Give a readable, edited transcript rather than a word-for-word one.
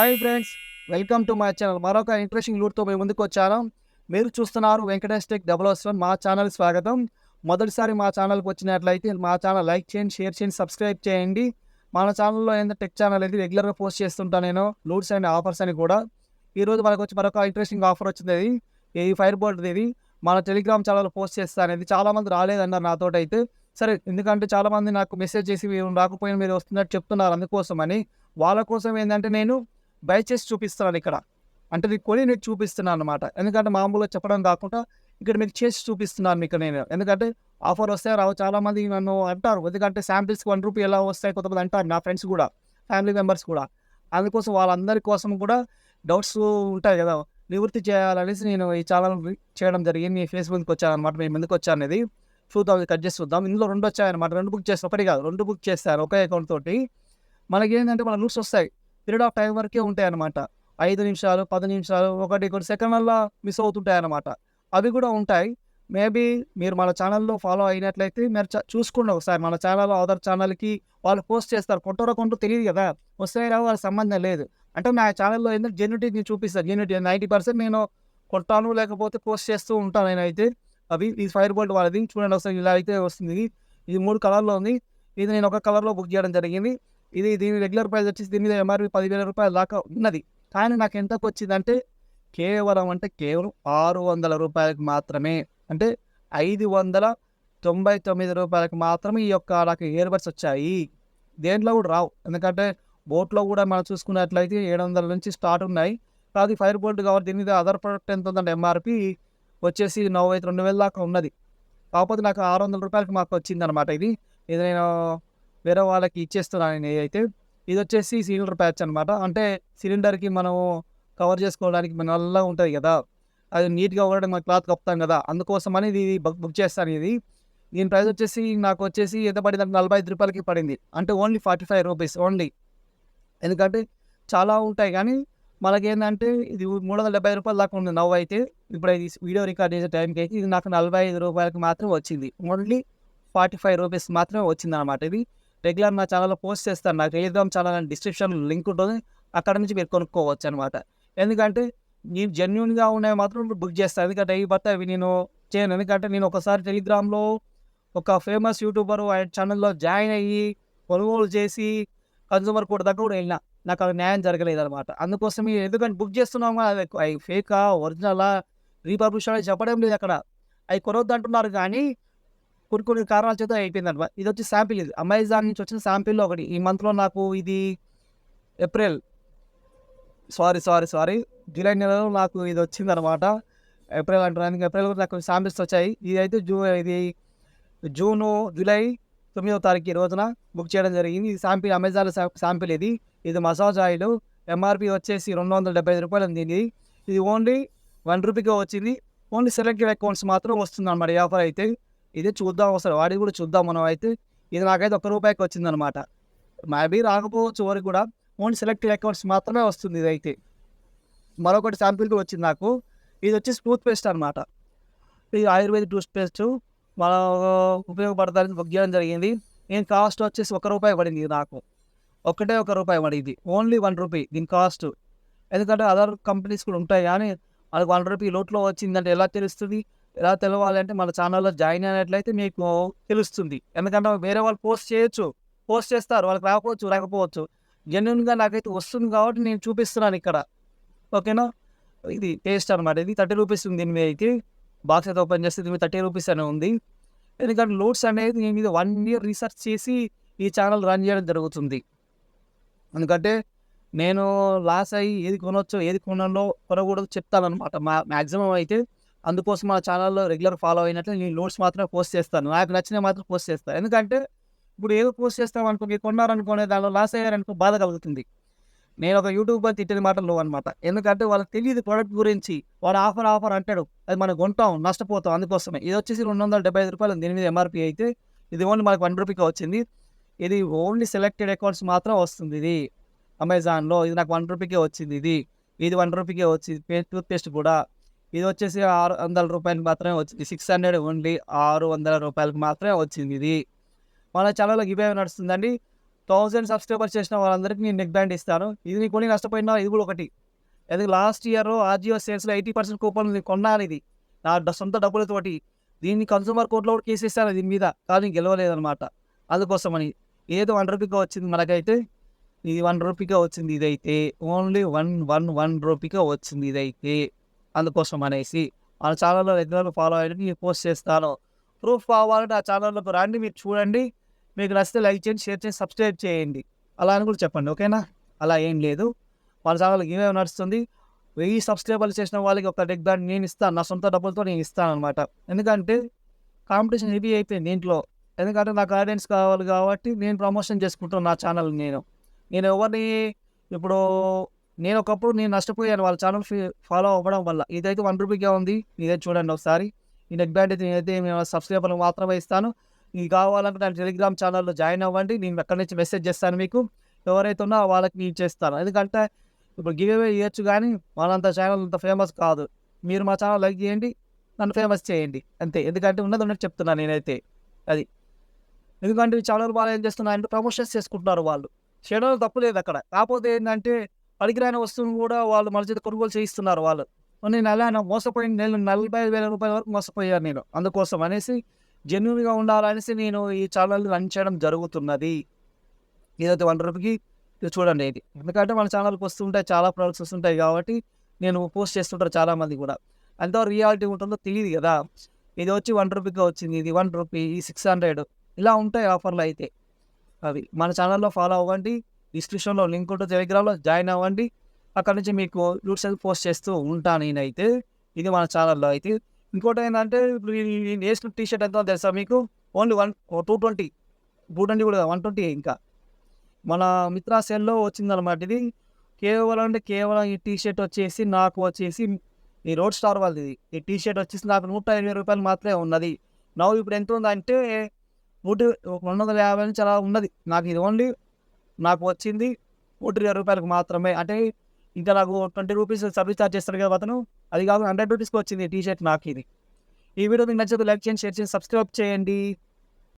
Hi friends, welcome to my channel. మరొక interesting లూట్తో మేము ముందుకు వచ్చాను. మీరు చూస్తున్నారు వెంకటేష్ టెక్ 007. మా ఛానల్ స్వాగతం. మొదటిసారి మా ఛానల్కి వచ్చినట్లయితే మా ఛానల్ లైక్ చేయండి, షేర్ చేయండి, సబ్స్క్రైబ్ చేయండి. మన ఛానల్లో ఏంటంటే టెక్ ఛానల్ అనేది రెగ్యులర్గా పోస్ట్ చేస్తుంటాను నేను, లూట్స్ అండ్ ఆఫర్స్ అని కూడా. ఈరోజు మనకు వచ్చి మరొక ఇంట్రెస్టింగ్ ఆఫర్ వచ్చింది. అది ఈ ఫైర్ బోల్ట్ ఇది మన టెలిగ్రామ్ ఛానల్ పోస్ట్ చేస్తాను. ఇది చాలామంది రాలేదన్నారు నాతోటి. అయితే సరే, ఎందుకంటే చాలామంది నాకు మెసేజ్ చేసి మీరు రాకపోయినా మీరు వస్తున్నట్టు చెప్తున్నారు, అందుకోసమని వాళ్ళ కోసం ఏంటంటే నేను బై చేసి చూపిస్తున్నాను ఇక్కడ. అంటే నీకు కొని నీకు చూపిస్తున్నాను అనమాట. ఎందుకంటే మామూలుగా చెప్పడం కాకుండా ఇక్కడ మీకు చేసి చూపిస్తున్నాను మీకు నేను. ఎందుకంటే ఆఫర్ వస్తే రావు, చాలామంది నన్ను అంటారు. ఎందుకంటే శాంపిల్స్కి ₹1 ఎలా వస్తాయి కొంతమంది అంటారు, నా ఫ్రెండ్స్ కూడా, ఫ్యామిలీ మెంబర్స్ కూడా. అందుకోసం వాళ్ళందరి కోసం కూడా డౌట్స్ ఉంటాయి కదా, నివృత్తి చేయాలనేసి నేను ఈ ఛానల్ చేయడం జరిగింది. ఫేస్బుక్కి వచ్చానమాట, మేము ఎందుకు వచ్చాను అనేది చూద్దాం, కట్ చేసి చూద్దాం. ఇందులో 2 వచ్చాయన్నమాట. 2 బుక్ చేస్తాను, ఒకటి కాదు 2 బుక్ చేస్తాను ఒకే అకౌంట్ తోటి. మనకేంటంటే మన రూట్స్ వస్తాయి, పీరియడ్ ఆఫ్ టైం వరకే ఉంటాయి అన్నమాట. 5 నిమిషాలు, 10 నిమిషాలు, కొన్ని సెకండ్లలో మిస్ అవుతుంటాయి అన్నమాట. అవి కూడా ఉంటాయి. మేబీ మీరు మన ఛానల్లో ఫాలో అయినట్లయితే మీరు చూసుకోండి ఒకసారి. మన ఛానల్లో అదర్ ఛానల్కి వాళ్ళు పోస్ట్ చేస్తారు, కొంటారో కొంటో తెలియదు కదా, వస్తాయి రావు వాళ్ళకి సంబంధం లేదు. అంటే నా ఛానల్లో ఏంటంటే జెన్యూటీ నేను చూపిస్తాను. జెన్యూటీ 90% నేను కొంటాను, లేకపోతే పోస్ట్ చేస్తూ ఉంటాను నేనైతే. అవి ఈ ఫైర్ బోల్ట్ వాళ్ళది చూడండి ఒకసారి, ఇలా అయితే వస్తుంది. ఇది 3 కలర్లో ఉంది. ఇది నేను ఒక కలర్లో బుక్ చేయడం జరిగింది. దీని రెగ్యులర్ ప్రైస్ వచ్చేసి దీని మీద ఎంఆర్పి ₹10,000 దాకా ఉన్నది. కానీ నాకు ఎంతకు వచ్చిందంటే కేవలం ₹600 మాత్రమే. అంటే ₹599 మాత్రమే ఈ యొక్క నాకు ఇయర్ బడ్స్ వచ్చాయి. దేంట్లో కూడా రావు. ఎందుకంటే బోట్లో కూడా మనం చూసుకున్నట్లయితే 700 నుంచి స్టార్ట్ ఉన్నాయి. అది ఫైర్ బోల్ట్ కాబట్టి దీని మీద అదర్ ప్రొడక్ట్ ఎంత ఉందంటే ఎంఆర్పి వచ్చేసి 2000 దాకా ఉన్నది. కాకపోతే నాకు ₹600 మాకు వచ్చిందనమాట. ఇది నేను వేరే వాళ్ళకి ఇచ్చేస్తున్నాను నేనైతే. ఇది వచ్చేసి సిలిండర్ ప్యాచ్ అనమాట. అంటే సిలిండర్కి మనము కవర్ చేసుకోవడానికి నల్లగా ఉంటుంది కదా, అది నీట్గా ఉండడానికి మన క్లాత్ కప్పుతాం కదా, అందుకోసమని ఇది బుక్ చేస్తాను. దీని ప్రైస్ వచ్చేసి నాకు వచ్చేసి ఎంత పడింది అంటే ₹45 పడింది. అంటే ఓన్లీ ₹45 ఓన్లీ. ఎందుకంటే చాలా ఉంటాయి కానీ మనకేంటంటే ఇది ₹370 దాకా ఉంది నవ్వు అయితే. ఇప్పుడు ఇది వీడియో రికార్డ్ చేసే టైంకి అయితే ఇది నాకు ₹45 మాత్రం వచ్చింది. ఓన్లీ ₹45 మాత్రమే వచ్చిందనమాట. ఇది రెగ్యులర్ నా ఛానల్లో పోస్ట్ చేస్తాను. నా టెలిగ్రామ్ ఛానల్ అని డిస్క్రిప్షన్లో లింక్ ఉంటుంది, అక్కడ నుంచి మీరు కొనుక్కోవచ్చు అనమాట. ఎందుకంటే నేను జెన్యూన్గా ఉన్నవి మాత్రం బుక్ చేస్తాను. ఎందుకంటే ఈ బట్ట అవి నేను చేయను. ఎందుకంటే నేను ఒకసారి టెలిగ్రామ్లో ఒక ఫేమస్ యూట్యూబర్ ఆయన ఛానల్లో జాయిన్ అయ్యి కొనుగోలు చేసి కన్జ్యూమర్ కోర్ట్ దగ్గర కూడా వెళ్ళినా, నాకు అది న్యాయం జరగలేదు అనమాట. అందుకోసం ఎందుకంటే బుక్ చేస్తున్నాము, అవి ఫేకా ఒరిజినలా రీపబ్లిష్ అనేది చెప్పడం లేదు అక్కడ. అవి కొనవద్దు అంటున్నారు కానీ కొన్ని కారణాల చేత అయిపోయిందనమాట. ఇది వచ్చి శాంపిల్, ఇది అమెజాన్ నుంచి వచ్చిన శాంపిల్లో ఒకటి. ఈ మంత్లో నాకు ఇది ఏప్రిల్ జూలై నెలలో నాకు ఇది వచ్చిందనమాట. ఏప్రిల్ అంటున్నాను, ఏప్రిల్ కూడా నాకు శాంపిల్స్ వచ్చాయి. ఇదైతే జూను జూలై 9వ తారీఖు ఈ రోజున బుక్ చేయడం జరిగింది. ఇది శాంపిల్, అమెజాన్ శాంపిల్. ఇది మసాజ్ ఆయిల్. ఎంఆర్పి వచ్చేసి ₹275 ఉంది. ఇది ఓన్లీ ₹1 వచ్చింది. ఓన్లీ సెలెక్టెడ్ అకౌంట్స్ మాత్రం వస్తుంది అన్నమాట ఈ ఆఫర్ అయితే. ఇదే చూద్దాం ఒకసారి, వాడి కూడా చూద్దాం మనం అయితే. ఇది నాకైతే ₹1 వచ్చిందనమాట. మేబీ రాకపోవచ్చు వరకు కూడా, ఓన్లీ సెలెక్టెడ్ అకౌంట్స్ మాత్రమే వస్తుంది ఇదైతే. మరొకటి శాంపిల్ కూడా వచ్చింది నాకు. ఇది వచ్చేసి టూత్ పేస్ట్ అనమాట. ఇది ఆయుర్వేదిక్ టూత్ పేస్ట్ మన ఉపయోగపడతానికి బుక్ చేయడం జరిగింది. నేను కాస్ట్ వచ్చేసి ₹1 పడింది నాకు. ఒకటే ₹1 పడింది. ఓన్లీ ₹1 దీని కాస్ట్. ఎందుకంటే అదర్ కంపెనీస్ కూడా ఉంటాయి కానీ మనకు ₹1 లోట్లో వచ్చిందంటే ఎలా తెలుస్తుంది? ఎలా తెలవాలంటే మన ఛానల్లో జాయిన్ అయినట్లయితే మీకు తెలుస్తుంది. ఎందుకంటే వేరే వాళ్ళు పోస్ట్ చేస్తారు, వాళ్ళకి రాకపోవచ్చు. జెన్యూన్గా నాకైతే వస్తుంది కాబట్టి నేను చూపిస్తున్నాను ఇక్కడ. ఓకేనా, ఇది టేస్ట్ అనమాట. ఇది ₹30 ఉంది. దీని మీద అయితే బాక్స్ అయితే ఓపెన్ చేస్తే దీని మీద ₹30 అనే ఉంది. ఎందుకంటే లోడ్స్ అనేది నేను ఇది 1 year రీసెర్చ్ చేసి ఈ ఛానల్ రన్ చేయడం జరుగుతుంది. ఎందుకంటే నేను లాస్ అయ్యి ఏది కొనొచ్చో ఏది కొనకూడదు చెప్తానమాట మ్యాక్సిమం అయితే. అందుకోసం మా ఛానల్లో రెగ్యులర్ ఫాలో అయినట్లు నేను లోడ్స్ మాత్రమే పోస్ట్ చేస్తాను. నాకు నచ్చినవి మాత్రం పోస్ట్ చేస్తాను. ఎందుకంటే ఇప్పుడు ఏదో పోస్ట్ చేస్తాం అనుకో, మీరు కొన్నారనుకోనే దానిలో లాస్ అయ్యారనుకో బాధ కలుగుతుంది. నేను ఒక యూట్యూబర్ తిట్టిన మాటలు అనమాట. ఎందుకంటే వాళ్ళకి తెలియదు ప్రోడక్ట్ గురించి. వాడు ఆఫర్ అంటాడు, అది మనం కొంటాం, నష్టపోతాం. అందుకోసమే ఇది వచ్చేసి ₹275 దీని మీద ఎంఆర్పి అయితే. ఇది ఓన్లీ మనకు ₹1 వచ్చింది. ఇది ఓన్లీ సెలెక్టెడ్ అకౌంట్స్ మాత్రం వస్తుంది. ఇది అమెజాన్లో ఇది నాకు ₹1 వచ్చింది. ఇది ₹1 వచ్చింది. టూత్ పేస్ట్ కూడా ఇది వచ్చేసి ₹600 మాత్రమే వచ్చింది. 600 ఓన్లీ ₹600 మాత్రమే వచ్చింది. ఇది మన ఛానల్లో గివ్ అవే నడుస్తుందండి. 1000 సబ్స్క్రైబర్స్ చేసిన వాళ్ళందరికీ నేను నెక్ బ్యాండ్ ఇస్తాను. ఇది నేను కొని నష్టపోయినా ఇది కూడా ఒకటి. ఎందుకు లాస్ట్ ఇయర్ ఆజియో సేల్స్‌లో 80% కూపన్ నేను కొన్నాను ఇది. నా సొంత డబ్బులతోటి. దీన్ని కన్స్యూమర్ కోర్ట్‌లో కూడా కేసేసాను దీని మీద. కానీ గెలవలేదనమాట. అందుకోసమని. ఏదో రూ. 1 వచ్చింది మనకైతే. ఇది రూ. 1 వచ్చింది ఇదైతే. ఓన్లీ 1 రూపీకే వచ్చింది ఇదైతే. అందుకోసం అనేసి. మన ఛానెల్‌లో రెగ్యులర్‌గా ఫాలో అయ్యండి. నేను పోస్ట్ చేస్తాను. ప్రూఫ్ కావాలంటే ఆ ఛానెల్‌లోకి రండి. మీరు చూడండి. మీకు నచ్చితే లైక్ చేయండి, షేర్ చేయండి, సబ్స్క్రైబ్ చేయండి. అలా అని కూడా చెప్పండి. ఓకేనా? అలా ఏం లేదు. మన ఛానెల్ గివ్ నడుస్తుంది. 1000 సబ్స్క్రైబర్లు చేసిన వాళ్ళకి ఒక నెక్ బ్యాండ్ నేను ఇస్తాను. నా సొంత డబ్బులతో నేను ఇస్తాననమాట. ఎందుకంటే కాంపిటీషన్ హెవీ అయిపోయింది దీంట్లో. ఎందుకంటే నాకు ఆడియన్స్ కావాలి కాబట్టి నేను ప్రమోషన్ చేసుకుంటాను నా ఛానల్‌ని నేను. నేను ఎవరిని ఇప్పుడు నేను ఒకప్పుడు నష్టపోయాను వాళ్ళ ఛానల్ ఫాలో అవ్వడం వల్ల. ఇదైతే రూ. 1 ఉంది. ఇదే చూడండి ఒకసారి. ఈ నెక్ బ్యాండ్ అయితే నేనైతే సబ్స్క్రైబర్‌లకు మాత్రమే ఇస్తాను. ఇది కావాలంటే నా టెలిగ్రామ్ ఛానల్‌లో జాయిన్ అవ్వండి. నేను అక్కడి నుంచి మెసేజ్ చేస్తాను మీకు. ఎవరైతే ఉన్నారో వాళ్ళకి నేను ఇచ్చేస్తాను. ఎందుకంటే ఇప్పుడు గివ్ అవే ఇయ్యొచ్చు గానీ మనంత ఛానల్ అంత ఫేమస్ కాదు. మీరు మా ఛానల్ లైక్ చేయండి. నన్ను ఫేమస్ చేయండి. అంతే. ఎందుకంటే ఉన్నది ఉన్నట్టు చెప్తున్నాను నేనైతే. అది. ఎందుకంటే ఈ ఛానల్ వాళ్ళు ఏం చేస్తున్నారంటే ప్రమోషన్స్ చేసుకుంటున్నారు వాళ్ళు. చేయడంలో తప్పు లేదక్కడ. కాకపోతే ఏందంటే పనికిరాని వస్తువును కూడా వాళ్ళు మన చేత కొనుగోలు చేయిస్తున్నారు వాళ్ళు. నేను అలా మోసపోయిన నేను రూ. 45,000 వరకు మోసపోయాను నేను. అందుకోసం అనేసి జెన్యూన్‌గా ఉండాలనేసి నేను ఈ ఛానల్‌ని రన్ చేయడం జరుగుతున్నది. ఇదైతే రూ. 1 ఇది చూడండి ఇది. ఎందుకంటే మన ఛానల్‌కి వస్తుంటాయి చాలా ప్రొడక్ట్స్ వస్తుంటాయి కాబట్టి నేను పోస్ట్ చేస్తుంటారు చాలామంది కూడా. ఎంతవరకు రియాలిటీ ఉంటుందో తెలీదు కదా! ఇది వచ్చి రూ. 1 వచ్చింది. ఇది రూ. 1 ఈ 600 ఇలా ఉంటాయి ఆఫర్‌లు అయితే. అవి. మన ఛానల్‌లో ఫాలో అవ్వండి. డిస్క్రిప్షన్‌లో లింక్ ఉంటుంది టెలిగ్రామ్‌లో జాయిన్ అవ్వండి. అక్కడి నుంచి మీకు రూట్స్ అయితే పోస్ట్ చేస్తూ ఉంటాను నేనైతే. ఇది మన ఛానల్‌లో అయితే. ఇంకోటేంటంటే ఇప్పుడు నేను వేసుకున్న టీ షర్ట్ ఎంతో తెలుసా మీకు? ఓన్లీ 220 కూడా 120 ఇంకా. మన మిత్రా సేల్‌లో వచ్చిందనమాట ఇది. కేవలం అంటే కేవలం ఈ టీ షర్ట్ వచ్చేసి నాకు వచ్చేసి ఈ రోడ్ స్టార్ వాళ్ళది. ఈ టీ షర్ట్ వచ్చేసి నాకు రూ. 180 మాత్రమే ఉన్నది. ఇప్పుడు ఎంత ఉందంటే 250 నుంచి అలా ఉన్నది. నాకు ఇది ఓన్లీ నాకు వచ్చింది రూ. 120 మాత్రమే. అంటే ఇంకా నాకు రూ. 20 సర్వీస్ చార్జ్ చేస్తాడు కదా అతను. అది కాకుండా రూ. 100కి వచ్చింది టీ షర్ట్ నాకిది. ఈ వీడియో మీకు నచ్చితే లైక్ చేయండి, షేర్ చేయండి, సబ్స్క్రైబ్ చేయండి.